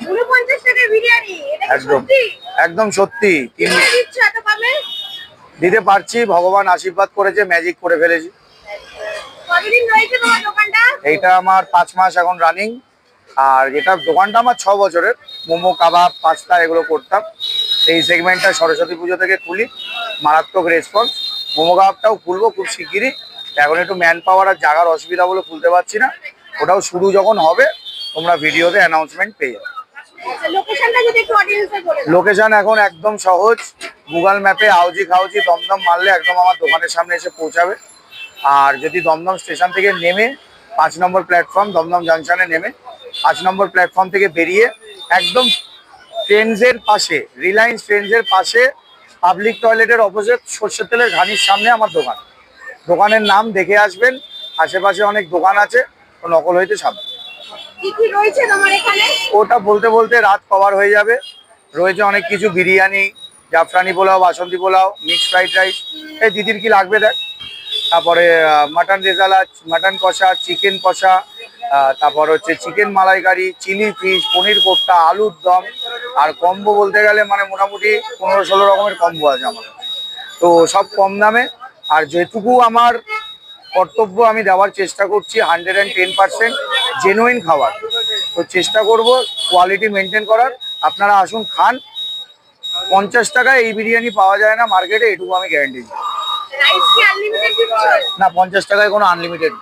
49 টাকার বিরিয়ানি, এটা কি একদম সত্যি? একদম সত্যি। কিভাবে দিচ্ছ এত কমে? দিতে পারছি, ভগবান আশীর্বাদ করেছে, ম্যাজিক করে ফেলেছি। কতদিন রয়েছে তোমার দোকানটা? এইটা আমার 5 মাস এখন রানিং। আর এটা দোকানটা আমার 6 বছরের। মোমো, কাবাব, পাস্তা এগুলো করতাম। এই সেগমেন্টটা সরস্বতী পুজো থেকে খুলি, মারাত্মক রেসপন্স। মোমো কাবাবটাও খুলবো খুব শিগগিরই। এখন একটু ম্যান পাওয়ার আর জায়গার অসুবিধা বলে খুলতে পারছি না। ওটাও শুরু যখন হবে তোমরা ভিডিওতে অ্যানাউন্সমেন্ট পেয়ে যাবে। আচ্ছা, লোকেশনটা যদি একটু অডিয়েন্সে বলে দাও। লোকেশন এখন একদম সহজ, গুগল ম্যাপে আউজি খাউজি দমদম মারলে একদম আমার দোকানের সামনে এসে পৌঁছাবে। আর যদি দমদম স্টেশন থেকে নেমে 5 নম্বর প্ল্যাটফর্ম, দমদম জাংশনে নেমে 5 নম্বর প্ল্যাটফর্ম থেকে বেরিয়ে একদম ট্রেন্ডসের পাশে, রিলায়েন্স ট্রেন্ডসের পাশে পাবলিক টয়লেটের অপোজিট সর্ষের তেলের ঘানির সামনে আমার দোকান। দোকানের নাম দেখে আসবেন। আশেপাশে অনেক দোকান আছে, তো নকল হইতে সাবধান। কি কি রয়েছে তোমার এখানে? ওটা বলতে বলতে রাত কভার হয়ে যাবে। রয়েছে অনেক কিছু, বিরিয়ানি, জাফরানি পোলাও, বাসন্তী পোলাও, মিক্সড ফ্রাইড রাইস। এই দিদির কি লাগবে দেখ। তারপরে মাটন রেজালা, মাটন কষা, চিকেন কষা, তারপর হচ্ছে চিকেন মালাইকারি, চিলি ফিশ, পনির কোফতা, আলুর দম। আর কম্বো বলতে গেলে মানে মোটামুটি 15-16 রকমের কম্বো আছে আমার। তো সব কম দামে। আর যেটুকু আমার কর্তব্য আমি দেওয়ার চেষ্টা করছি 110% জেনুইন খাবার। তো চেষ্টা করব কোয়ালিটি মেনটেন করার। আপনারা আসুন খান। 50 টাকায় এই বিরিয়ানি পাওয়া যায় না মার্কেটে, এটুকু আমি গ্যারান্টি দিই। রাইস কি আনলিমিটেড দিচ্ছ? না, 50 টাকায় কোনো আনলিমিটেড।